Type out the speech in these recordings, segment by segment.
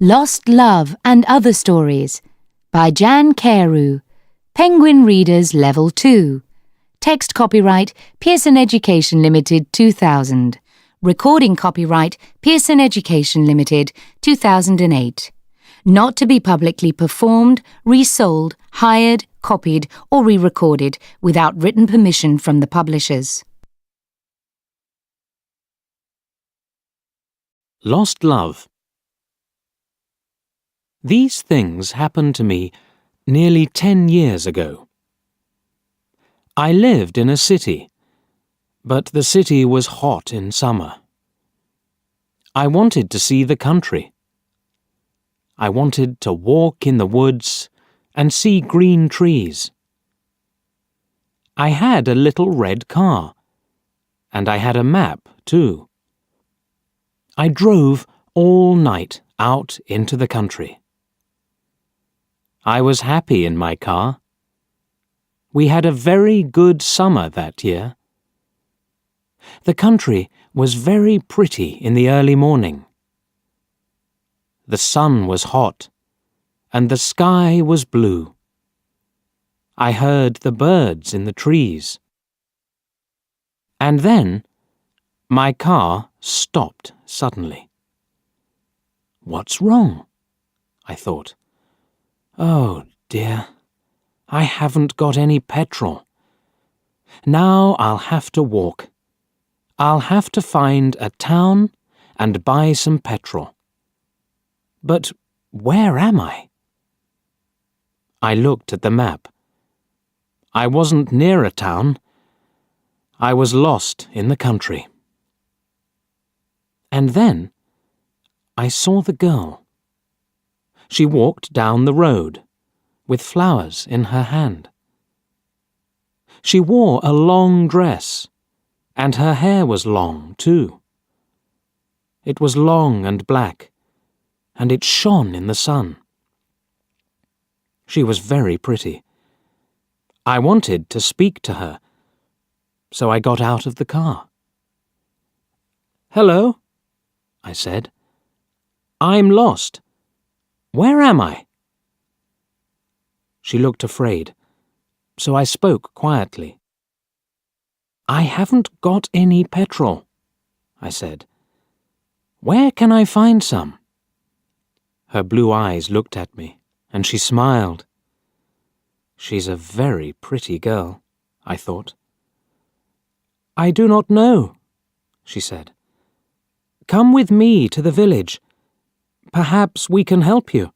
Lost Love and Other Stories by Jan Carew, Penguin Readers Level 2. Text copyright Pearson Education Limited 2000. Recording copyright Pearson Education Limited 2008. Not to be publicly performed, resold, hired, copied or re-recorded without written permission from the publishers. Lost Love. These things happened to me nearly 10 years ago. I lived in a city, but the city was hot in summer. I wanted to see the country. I wanted to walk in the woods and see green trees. I had a little red car, and I had a map too. I drove all night out into the country. I was happy in my car. We had a very good summer that year. The country was very pretty in the early morning. The sun was hot, and the sky was blue. I heard the birds in the trees. And then my car stopped suddenly. What's wrong? I thought. Oh dear, I haven't got any petrol. Now I'll have to walk. I'll have to find a town and buy some petrol. But where am I? I looked at the map. I wasn't near a town. I was lost in the country. And then I saw the girl. She walked down the road, with flowers in her hand. She wore a long dress, and her hair was long, too. It was long and black, and it shone in the sun. She was very pretty. I wanted to speak to her, so I got out of the car. "Hello," I said. "I'm lost. Where am I?" She looked afraid, so I spoke quietly. "I haven't got any petrol," I said. "Where can I find some?" Her blue eyes looked at me, and she smiled. She's a very pretty girl, I thought. "I do not know," she said. "Come with me to the village. Perhaps we can help you."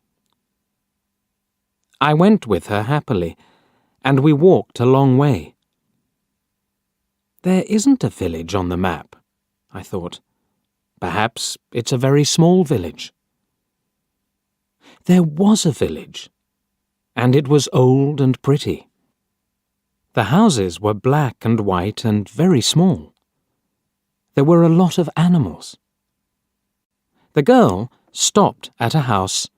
I went with her happily, and we walked a long way. There isn't a village on the map, I thought. Perhaps it's a very small village. There was a village, and it was old and pretty. The houses were black and white and very small. There were a lot of animals. The girl stopped at a house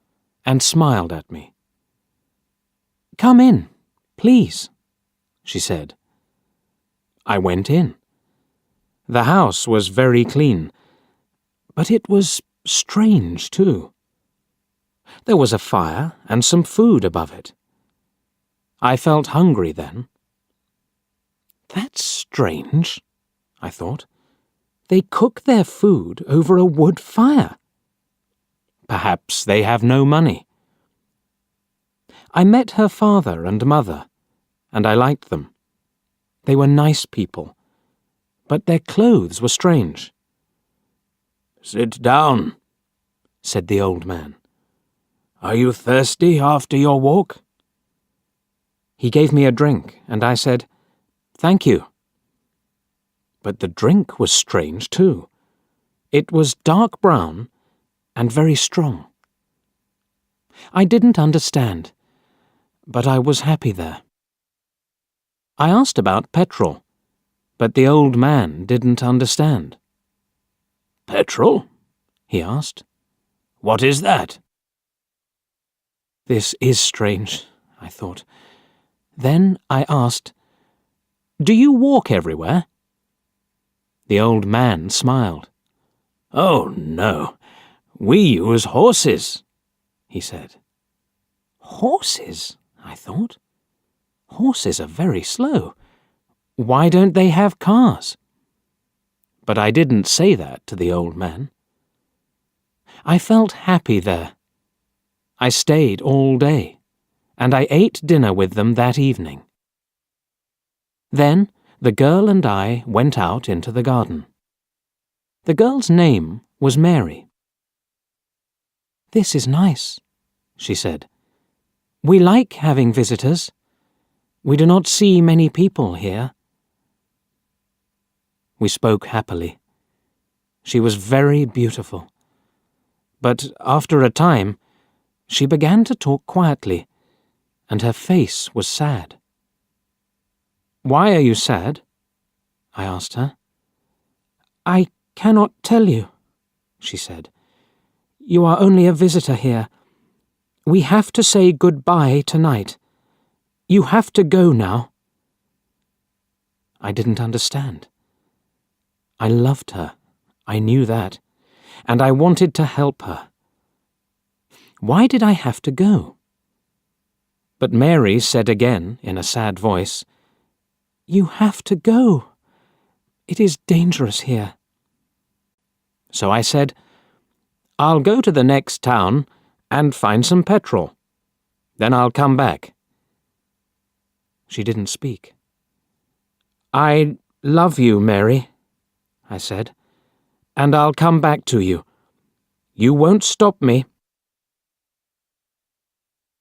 and smiled at me. "Come in, please," she said. I went in. The house was very clean, but it was strange too. There was a fire and some food above it. I felt hungry then. That's strange, I thought. They cook their food over a wood fire. Perhaps they have no money. I met her father and mother, and I liked them. They were nice people, but their clothes were strange. "Sit down," said the old man. "Are you thirsty after your walk?" He gave me a drink, and I said, "Thank you." But the drink was strange too. It was dark brown and very strong. I didn't understand, but I was happy there. I asked about petrol, but the old man didn't understand. "Petrol?" he asked. "What is that?" This is strange, I thought. Then I asked, "Do you walk everywhere?" The old man smiled. "Oh, no. We use horses," he said. Horses, I thought. Horses are very slow. Why don't they have cars? But I didn't say that to the old man. I felt happy there. I stayed all day, and I ate dinner with them that evening. Then the girl and I went out into the garden. The girl's name was Mary. "This is nice," she said. "We like having visitors. We do not see many people here." We spoke happily. She was very beautiful. But after a time, she began to talk quietly, and her face was sad. "Why are you sad?" I asked her. "I cannot tell you," she said. "You are only a visitor here. We have to say goodbye tonight. You have to go now." I didn't understand. I loved her, I knew that, and I wanted to help her. Why did I have to go? But Mary said again in a sad voice, "You have to go. It is dangerous here." So I said, "I'll go to the next town and find some petrol. Then I'll come back." She didn't speak. "I love you, Mary," I said, "and I'll come back to you. You won't stop me."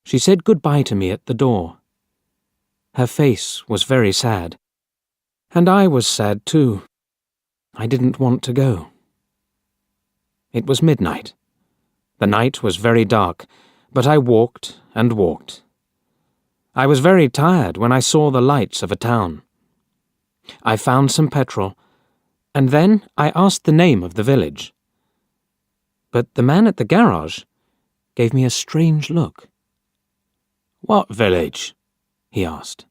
She said goodbye to me at the door. Her face was very sad, and I was sad too. I didn't want to go. It was midnight. The night was very dark, but I walked and walked. I was very tired when I saw the lights of a town. I found some petrol, and then I asked the name of the village. But the man at the garage gave me a strange look. "What village?" he asked.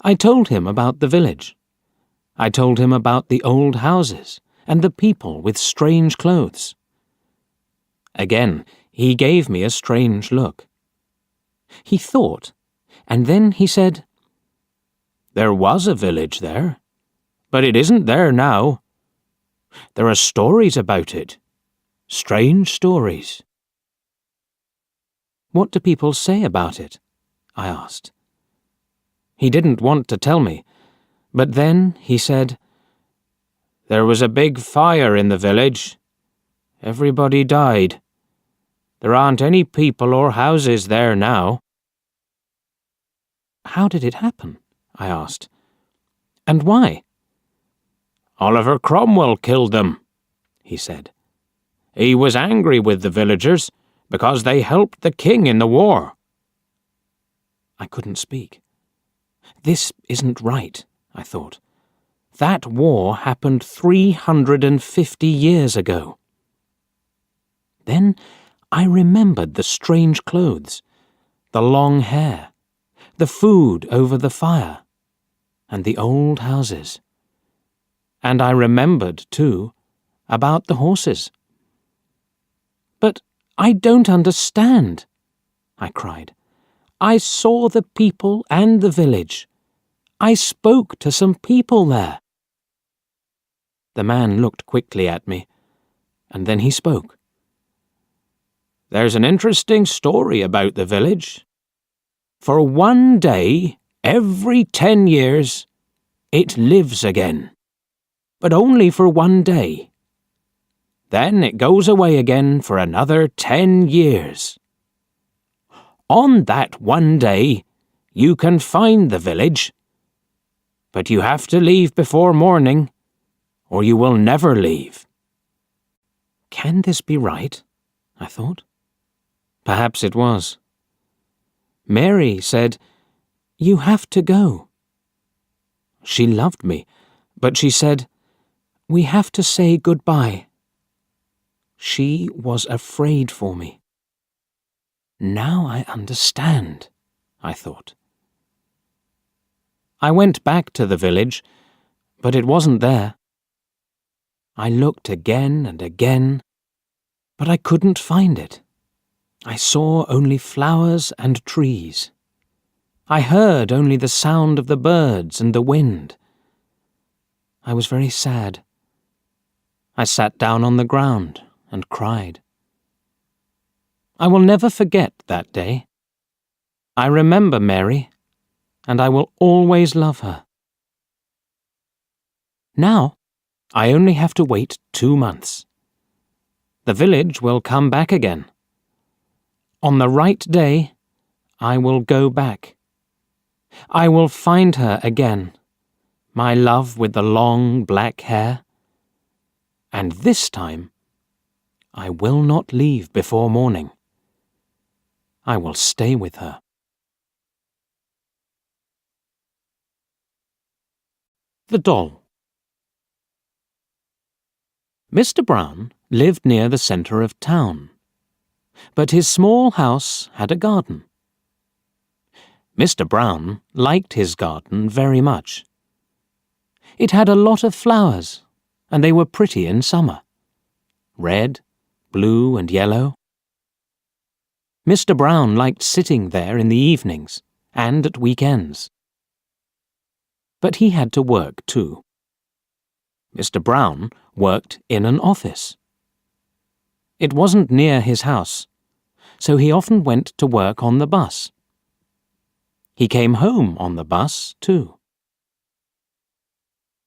I told him about the village. I told him about the old houses and the people with strange clothes. Again, he gave me a strange look. He thought, and then he said, "There was a village there, but it isn't there now. There are stories about it, strange stories." "What do people say about it?" I asked. He didn't want to tell me, but then he said, "There was a big fire in the village. Everybody died. There aren't any people or houses there now." "How did it happen?" I asked. "And why?" "Oliver Cromwell killed them," he said. "He was angry with the villagers because they helped the king in the war." I couldn't speak. This isn't right, I thought. That war happened 350 years ago. Then I remembered the strange clothes, the long hair, the food over the fire, and the old houses. And I remembered, too, about the horses. "But I don't understand," I cried. "I saw the people and the village. I spoke to some people there." The man looked quickly at me, and then he spoke. "There's an interesting story about the village. For one day, every 10 years, it lives again. But only for one day. Then it goes away again for another 10 years. On that one day, you can find the village, but you have to leave before morning, or you will never leave." Can this be right? I thought. Perhaps it was. Mary said, "You have to go." She loved me, but she said, "We have to say goodbye." She was afraid for me. Now I understand, I thought. I went back to the village, but it wasn't there. I looked again and again, but I couldn't find it. I saw only flowers and trees. I heard only the sound of the birds and the wind. I was very sad. I sat down on the ground and cried. I will never forget that day. I remember Mary, and I will always love her. Now, I only have to wait 2 months. The village will come back again. On the right day, I will go back. I will find her again, my love with the long black hair. And this time, I will not leave before morning. I will stay with her. The Doll. Mr. Brown lived near the centre of town, but his small house had a garden. Mr. Brown liked his garden very much. It had a lot of flowers, and they were pretty in summer. Red, blue, and yellow. Mr. Brown liked sitting there in the evenings and at weekends. But he had to work too. Mr. Brown worked in an office. It wasn't near his house, so he often went to work on the bus. He came home on the bus too.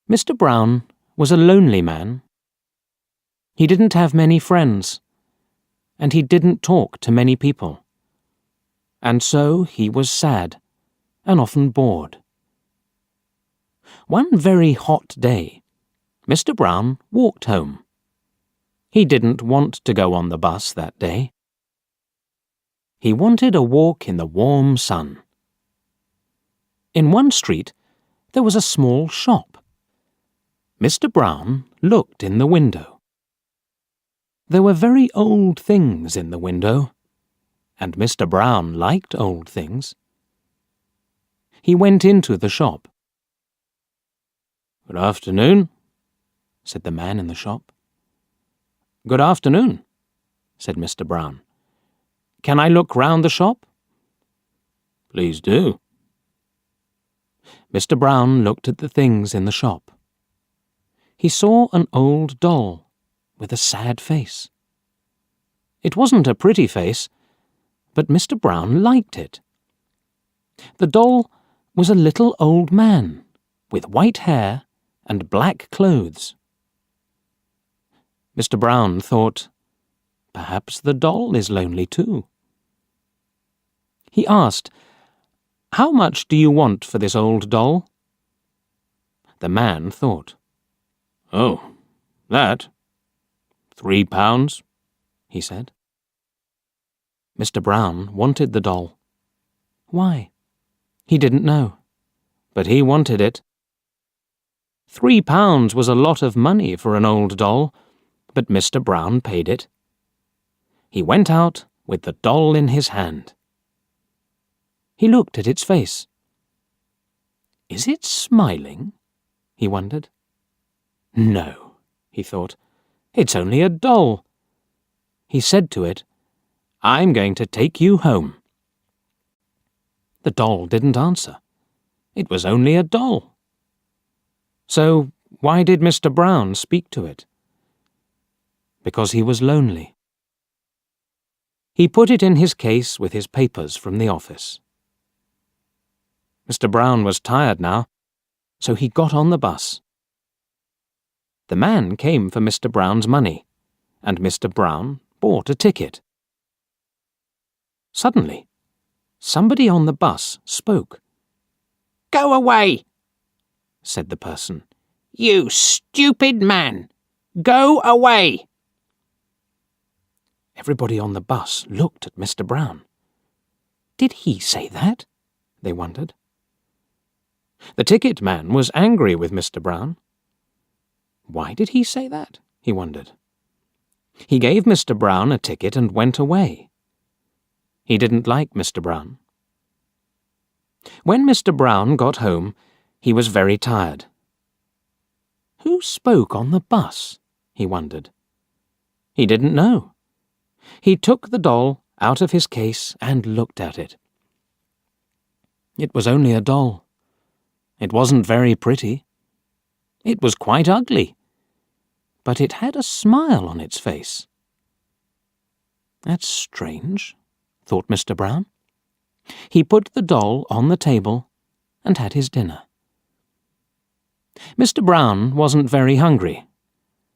Mr. Brown was a lonely man. He didn't have many friends, and he didn't talk to many people. And so he was sad and often bored. One very hot day, Mr. Brown walked home. He didn't want to go on the bus that day. He wanted a walk in the warm sun. In one street, there was a small shop. Mr. Brown looked in the window. There were very old things in the window, and Mr. Brown liked old things. He went into the shop. "Good afternoon," said the man in the shop. "Good afternoon," said Mr. Brown. "Can I look round the shop?" "Please do." Mr. Brown looked at the things in the shop. He saw an old doll with a sad face. It wasn't a pretty face, but Mr. Brown liked it. The doll was a little old man with white hair and black clothes. Mr. Brown thought, perhaps the doll is lonely too. He asked, "How much do you want for this old doll?" The man thought. "Oh, that? £3, he said. Mr. Brown wanted the doll. Why? He didn't know, but he wanted it. £3 was a lot of money for an old doll, but Mr. Brown paid it. He went out with the doll in his hand. He looked at its face. Is it smiling? He wondered. No, he thought. It's only a doll. He said to it, "I'm going to take you home." The doll didn't answer. It was only a doll. So why did Mr. Brown speak to it? Because he was lonely. He put it in his case with his papers from the office. Mr. Brown was tired now, so he got on the bus. The man came for Mr. Brown's money, and Mr. Brown bought a ticket. Suddenly, somebody on the bus spoke. "Go away," said the person. "You stupid man! Go away!" Everybody on the bus looked at Mr. Brown. Did he say that? They wondered. The ticket man was angry with Mr. Brown. Why did he say that? He wondered. He gave Mr. Brown a ticket and went away. He didn't like Mr. Brown. When Mr. Brown got home, he was very tired. Who spoke on the bus? He wondered. He didn't know. He took the doll out of his case and looked at it. It was only a doll. It wasn't very pretty. It was quite ugly, but it had a smile on its face. That's strange, thought Mr. Brown. He put the doll on the table and had his dinner. Mr. Brown wasn't very hungry,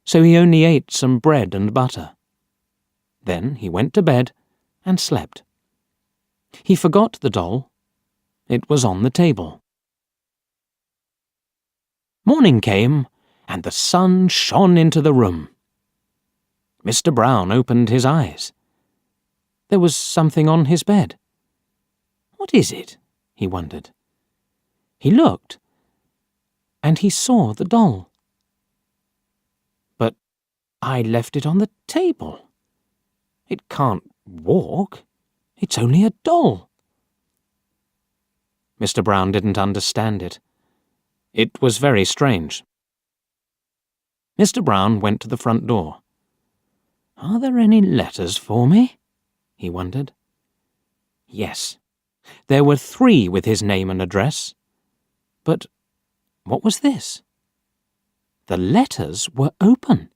so he only ate some bread and butter. Then he went to bed and slept. He forgot the doll. It was on the table. Morning came, and the sun shone into the room. Mr. Brown opened his eyes. There was something on his bed. What is it? He wondered. He looked, and he saw the doll. But I left it on the table. It can't walk. It's only a doll. Mr. Brown didn't understand it. It was very strange. Mr. Brown went to the front door. Are there any letters for me? He wondered. Yes, there were 3 with his name and address. But what was this? The letters were open.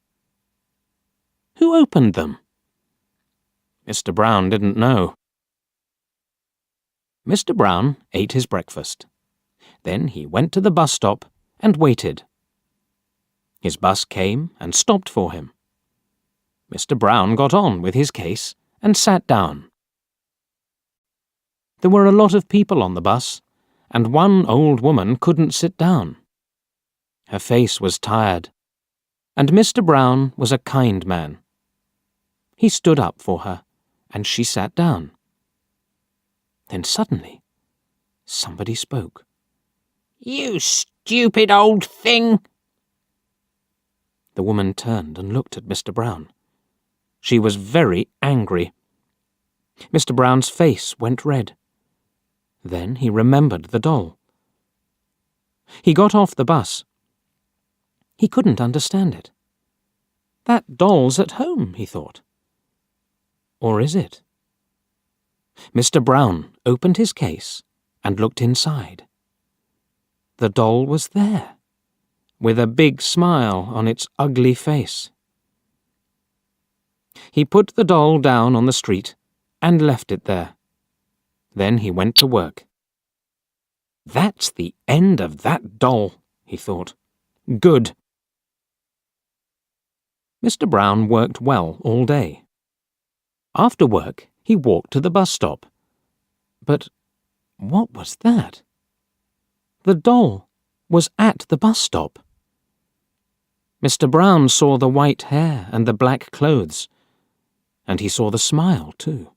Who opened them? Mr. Brown didn't know. Mr. Brown ate his breakfast. Then he went to the bus stop and waited. His bus came and stopped for him. Mr. Brown got on with his case and sat down. There were a lot of people on the bus, and one old woman couldn't sit down. Her face was tired, and Mr. Brown was a kind man. He stood up for her, and she sat down. Then suddenly, somebody spoke. You stupid old thing! The woman turned and looked at Mr. Brown. She was very angry. Mr. Brown's face went red. Then he remembered the doll. He got off the bus. He couldn't understand it. That doll's at home, he thought. Or is it? Mr. Brown opened his case and looked inside. The doll was there, with a big smile on its ugly face. He put the doll down on the street and left it there. Then he went to work. That's the end of that doll, he thought. Good. Mr. Brown worked well all day. After work, he walked to the bus stop. But what was that? The doll was at the bus stop. Mr. Brown saw the white hair and the black clothes, and he saw the smile, too.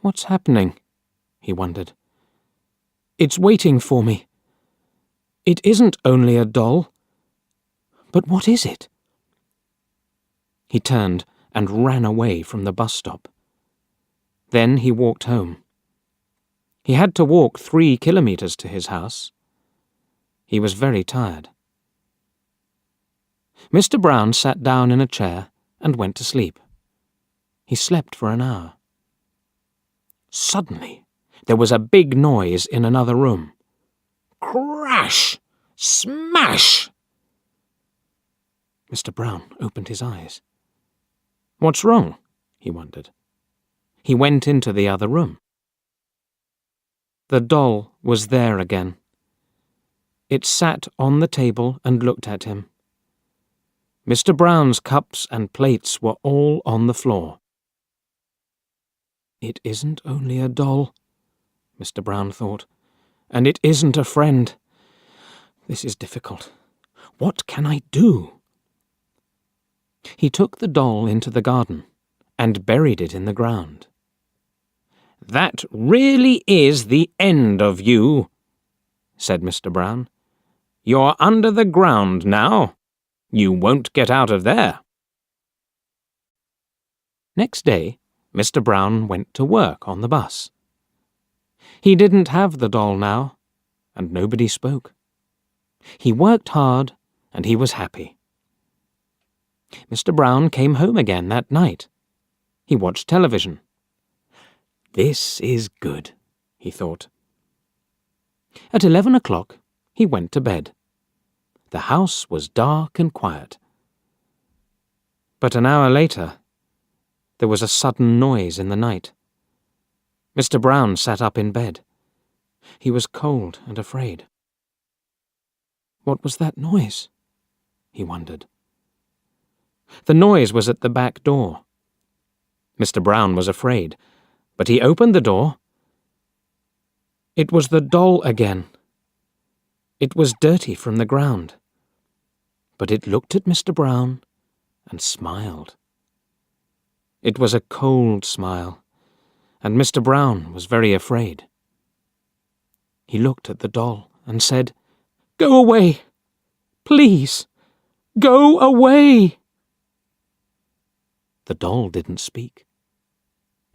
What's happening? He wondered. It's waiting for me. It isn't only a doll. But what is it? He turned and ran away from the bus stop. Then he walked home. He had to walk 3 kilometers to his house. He was very tired. Mr. Brown sat down in a chair and went to sleep. He slept for an hour. Suddenly, there was a big noise in another room. Crash! Smash! Mr. Brown opened his eyes. What's wrong? He wondered. He went into the other room. The doll was there again. It sat on the table and looked at him. Mr. Brown's cups and plates were all on the floor. It isn't only a doll, Mr. Brown thought, and it isn't a friend. This is difficult. What can I do? He took the doll into the garden and buried it in the ground. That really is the end of you, said Mr. Brown. You're under the ground now. You won't get out of there. Next day, Mr. Brown went to work on the bus. He didn't have the doll now, and nobody spoke. He worked hard, and he was happy. Mr. Brown came home again that night. He watched television This is good, he thought. At 11 o'clock, he went to bed. The house was dark and quiet. But an hour later, there was a sudden noise in the night. Mr. Brown sat up in bed. He was cold and afraid. What was that noise? He wondered. The noise was at the back door. Mr. Brown was afraid, but he opened the door. It was the doll again. It was dirty from the ground, but it looked at Mr. Brown and smiled. It was a cold smile, and Mr. Brown was very afraid. He looked at the doll and said, "Go away! Please, go away!" The doll didn't speak.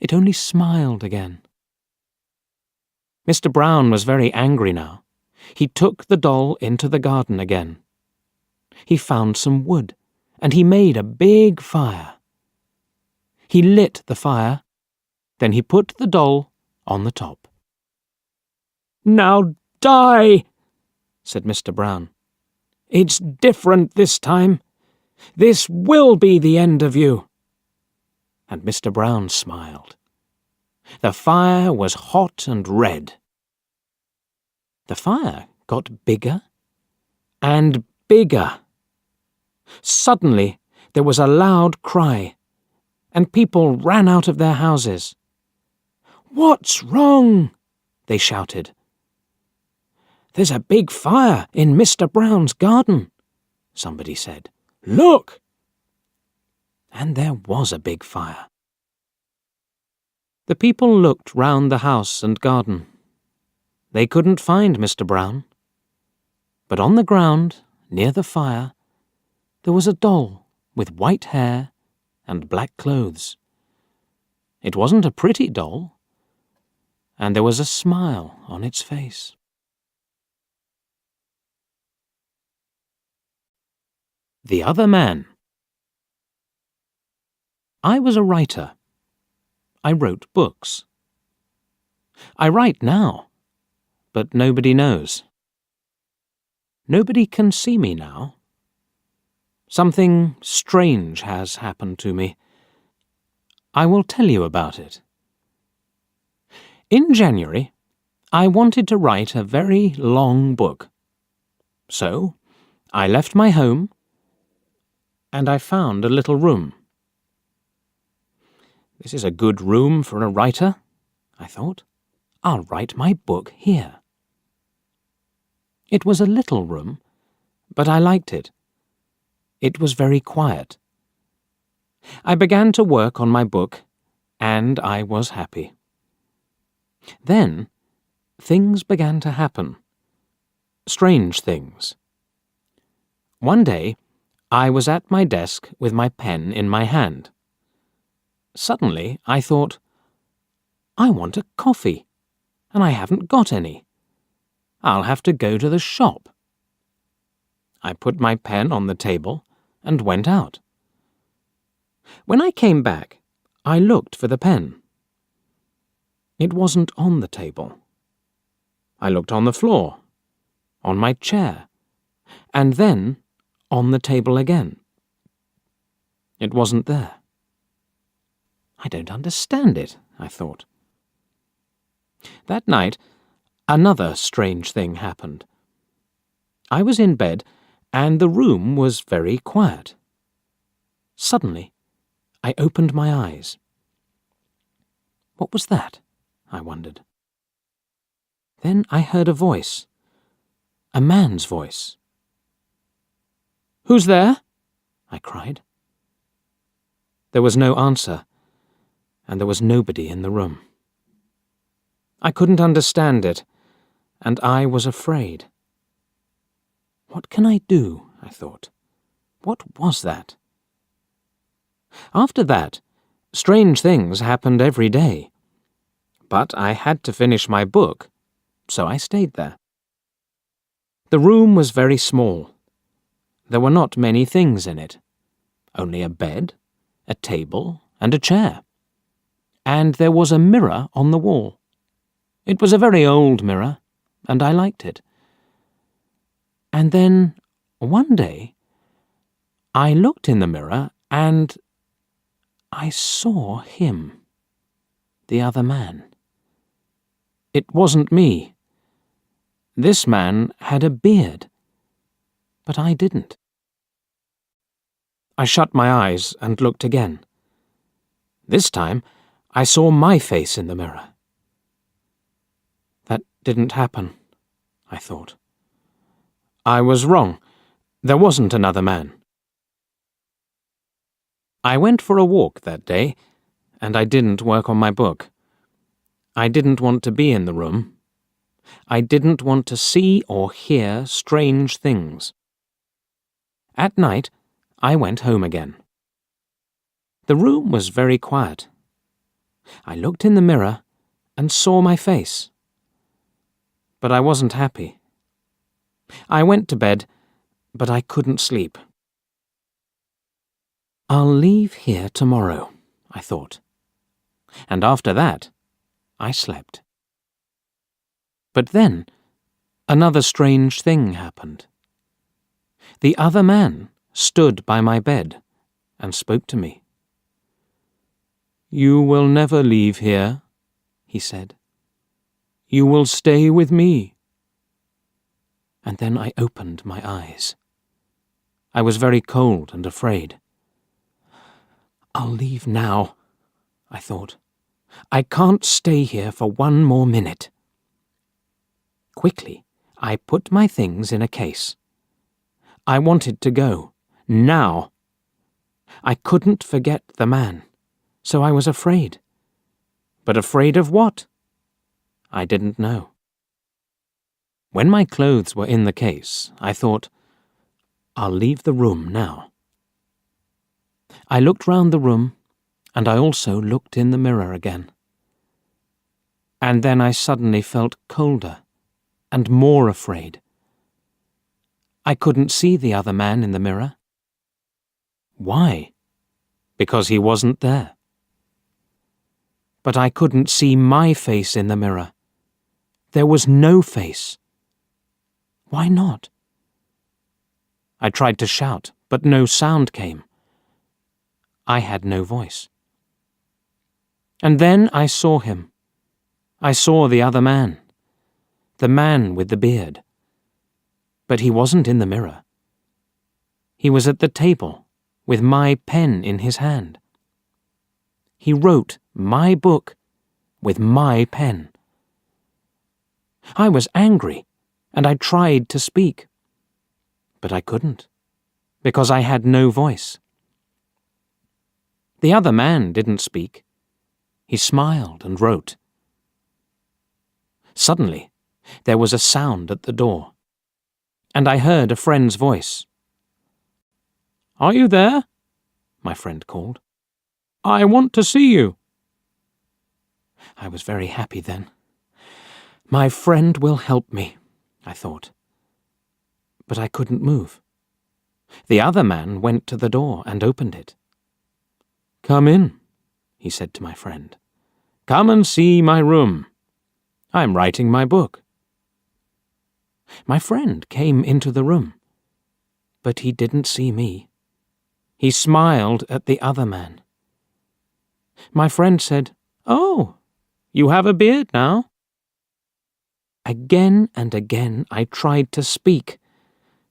It only smiled again. Mr. Brown was very angry now. He took the doll into the garden again. He found some wood, and he made a big fire. He lit the fire, then he put the doll on the top. "Now die," said Mr. Brown. "It's different this time. This will be the end of you." And Mr. Brown smiled. The fire was hot and red. The fire got bigger and bigger. Suddenly, there was a loud cry, and people ran out of their houses. "What's wrong?" they shouted. "There's a big fire in Mr. Brown's garden," somebody said. "Look!" And there was a big fire. The people looked round the house and garden. They couldn't find Mr. Brown. But on the ground, near the fire, there was a doll with white hair and black clothes. It wasn't a pretty doll, and there was a smile on its face. The Other Man. I was a writer. I wrote books. I write now, but nobody knows. Nobody can see me now. Something strange has happened to me. I will tell you about it. In January, I wanted to write a very long book. So, I left my home, and I found a little room. This is a good room for a writer, I thought. I'll write my book here. It was a little room, but I liked it. It was very quiet. I began to work on my book, and I was happy. Then, things began to happen. Strange things. One day, I was at my desk with my pen in my hand. Suddenly, I thought, I want a coffee, and I haven't got any. I'll have to go to the shop. I put my pen on the table and went out. When I came back, I looked for the pen. It wasn't on the table. I looked on the floor, on my chair, and then on the table again. It wasn't there. I don't understand it, I thought. That night, another strange thing happened. I was in bed, and the room was very quiet. Suddenly, I opened my eyes. What was that? I wondered. Then I heard a voice, a man's voice. "Who's there?" I cried. There was no answer, and there was nobody in the room. I couldn't understand it, and I was afraid. What can I do? I thought. What was that? After that, strange things happened every day. But I had to finish my book, so I stayed there. The room was very small. There were not many things in it. Only a bed, a table, and a chair. and there was a mirror on the wall. It was a very old mirror, and I liked it. And then, one day, I looked in the mirror and I saw him, the other man. It wasn't me. This man had a beard, but I didn't. I shut my eyes and looked again. This time, I saw my face in the mirror. That didn't happen, I thought. I was wrong. There wasn't another man. I went for a walk that day, and I didn't work on my book. I didn't want to be in the room. I didn't want to see or hear strange things. At night, I went home again. The room was very quiet. I looked in the mirror and saw my face. But I wasn't happy. I went to bed, but I couldn't sleep. I'll leave here tomorrow, I thought. And after that, I slept. But then, another strange thing happened. The other man stood by my bed and spoke to me. "You will never leave here," he said. "You will stay with me." And then I opened my eyes. I was very cold and afraid. I'll leave now, I thought. I can't stay here for one more minute. Quickly, I put my things in a case. I wanted to go, now. I couldn't forget the man, so I was afraid. But afraid of what? I didn't know. When my clothes were in the case, I thought, I'll leave the room now. I looked round the room, and I also looked in the mirror again. And then I suddenly felt colder and more afraid. I couldn't see the other man in the mirror. Why? Because he wasn't there. But I couldn't see my face in the mirror. There was no face. Why not? I tried to shout, but no sound came. I had no voice. And then I saw him. I saw the other man, the man with the beard. But he wasn't in the mirror. He was at the table, with my pen in his hand. He wrote my book with my pen. I was angry, and I tried to speak. But I couldn't, because I had no voice. The other man didn't speak. He smiled and wrote. Suddenly, there was a sound at the door, and I heard a friend's voice. "Are you there?" my friend called. "I want to see you." I was very happy then. My friend will help me, I thought. But I couldn't move. The other man went to the door and opened it. "Come in," he said to my friend. "Come and see my room. I'm writing my book." My friend came into the room, but he didn't see me. He smiled at the other man. My friend said, "Oh, you have a beard now?" Again and again I tried to speak,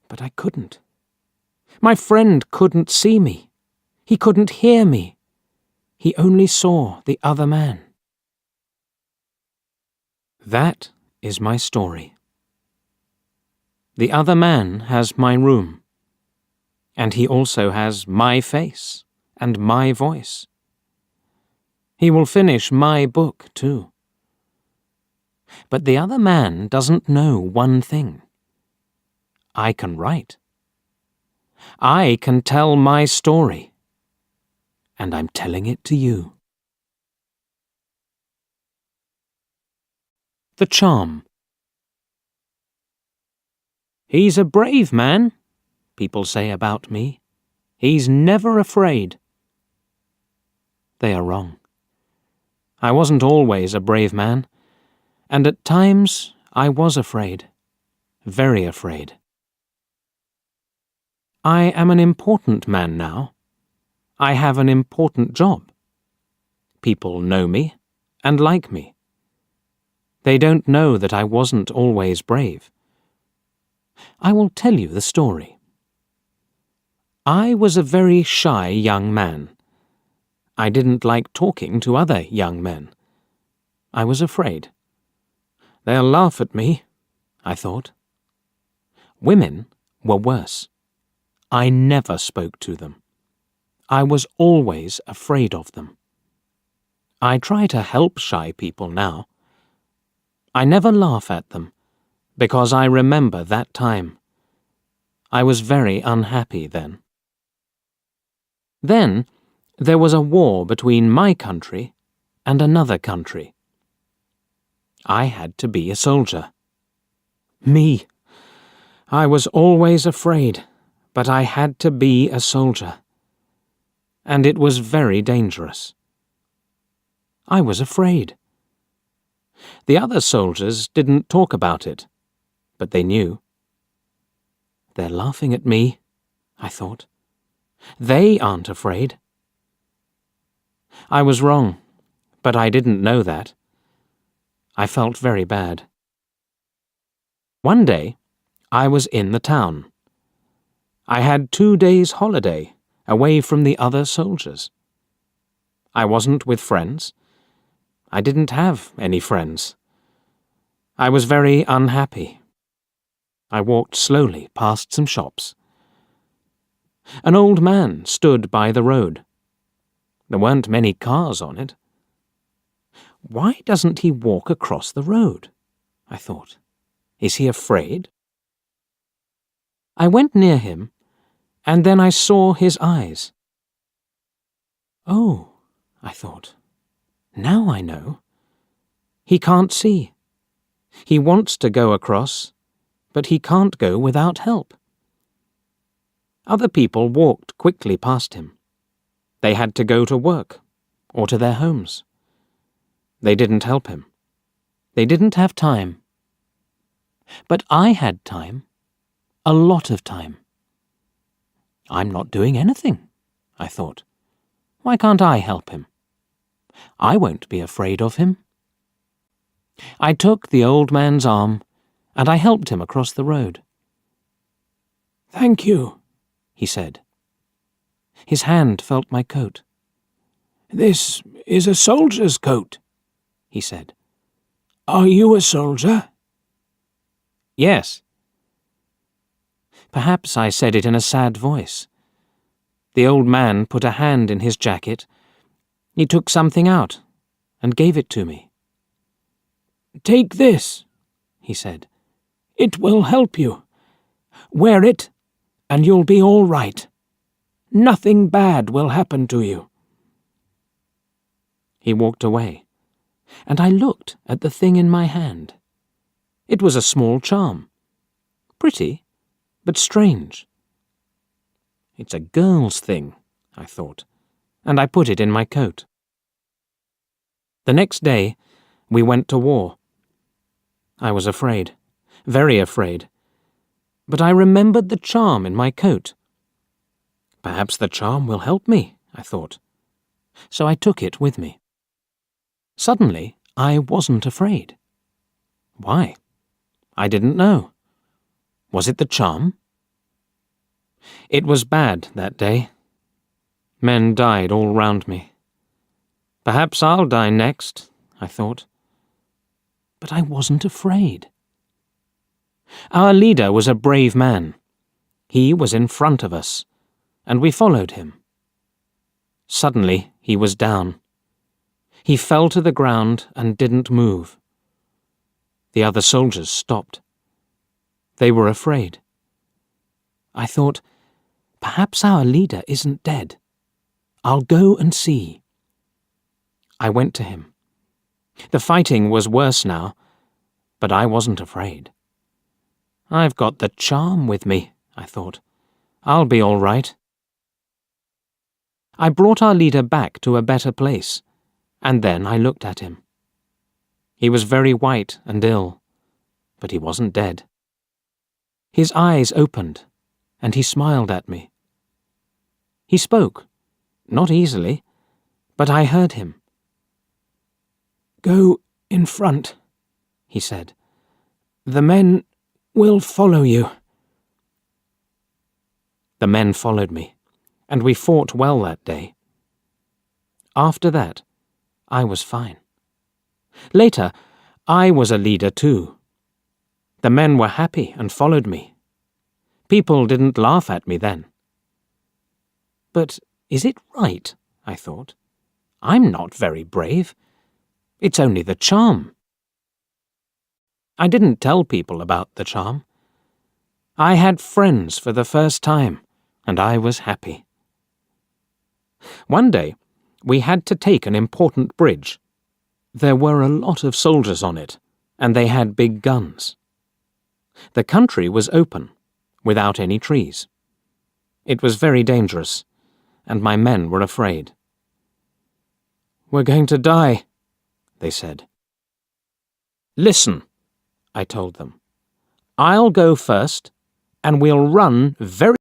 but I couldn't. My friend couldn't see me. He couldn't hear me. He only saw the other man. That is my story. The other man has my room, and he also has my face and my voice. He will finish my book too. But the other man doesn't know one thing. I can write. I can tell my story, and I'm telling it to you. The Charm. He's a brave man, people say about me. He's never afraid. They are wrong. I wasn't always a brave man, and at times I was afraid, very afraid. I am an important man now. I have an important job. People know me and like me. They don't know that I wasn't always brave. I will tell you the story. I was a very shy young man. I didn't like talking to other young men. I was afraid. They'll laugh at me, I thought. Women were worse. I never spoke to them. I was always afraid of them. I try to help shy people now. I never laugh at them, because I remember that time. I was very unhappy then. Then there was a war between my country and another country. I had to be a soldier. Me! I was always afraid, but I had to be a soldier. And it was very dangerous. I was afraid. The other soldiers didn't talk about it, but they knew. They're laughing at me, I thought. They aren't afraid. I was wrong, but I didn't know that. I felt very bad. One day, I was in the town. I had 2 days' holiday away from the other soldiers. I wasn't with friends. I didn't have any friends. I was very unhappy. I walked slowly past some shops. An old man stood by the road. There weren't many cars on it. Why doesn't he walk across the road? I thought. Is he afraid? I went near him, and then I saw his eyes. Oh, I thought. Now I know. He can't see. He wants to go across, but he can't go without help. Other people walked quickly past him. They had to go to work or to their homes. They didn't help him. They didn't have time. But I had time, a lot of time. I'm not doing anything, I thought. Why can't I help him? I won't be afraid of him. I took the old man's arm, and I helped him across the road. "Thank you," he said. His hand felt my coat. "This is a soldier's coat," he said. "Are you a soldier?" "Yes." Perhaps I said it in a sad voice. The old man put a hand in his jacket. He took something out and gave it to me. "Take this," he said. "It will help you. Wear it, and you'll be all right. Nothing bad will happen to you." He walked away, and I looked at the thing in my hand. It was a small charm. Pretty, but strange. It's a girl's thing, I thought, and I put it in my coat. The next day, we went to war. I was afraid, very afraid, but I remembered the charm in my coat. Perhaps the charm will help me, I thought, so I took it with me. Suddenly, I wasn't afraid. Why? I didn't know. Was it the charm? It was bad that day. Men died all round me. Perhaps I'll die next, I thought. But I wasn't afraid. Our leader was a brave man. He was in front of us, and we followed him. Suddenly, he was down. He fell to the ground and didn't move. The other soldiers stopped. They were afraid. I thought, perhaps our leader isn't dead. I'll go and see. I went to him. The fighting was worse now, but I wasn't afraid. I've got the charm with me, I thought. I'll be all right. I brought our leader back to a better place. and then I looked at him. He was very white and ill, but he wasn't dead. His eyes opened, and he smiled at me. He spoke, not easily, but I heard him. "Go in front," he said. "The men will follow you." The men followed me, and we fought well that day. After that, I was fine. Later, I was a leader too. The men were happy and followed me. People didn't laugh at me then. But is it right? I thought. I'm not very brave. It's only the charm. I didn't tell people about the charm. I had friends for the first time, and I was happy. One day, we had to take an important bridge. There were a lot of soldiers on it, and they had big guns. The country was open, without any trees. It was very dangerous, and my men were afraid. "We're going to die," they said. "Listen," I told them. "I'll go first, and we'll run very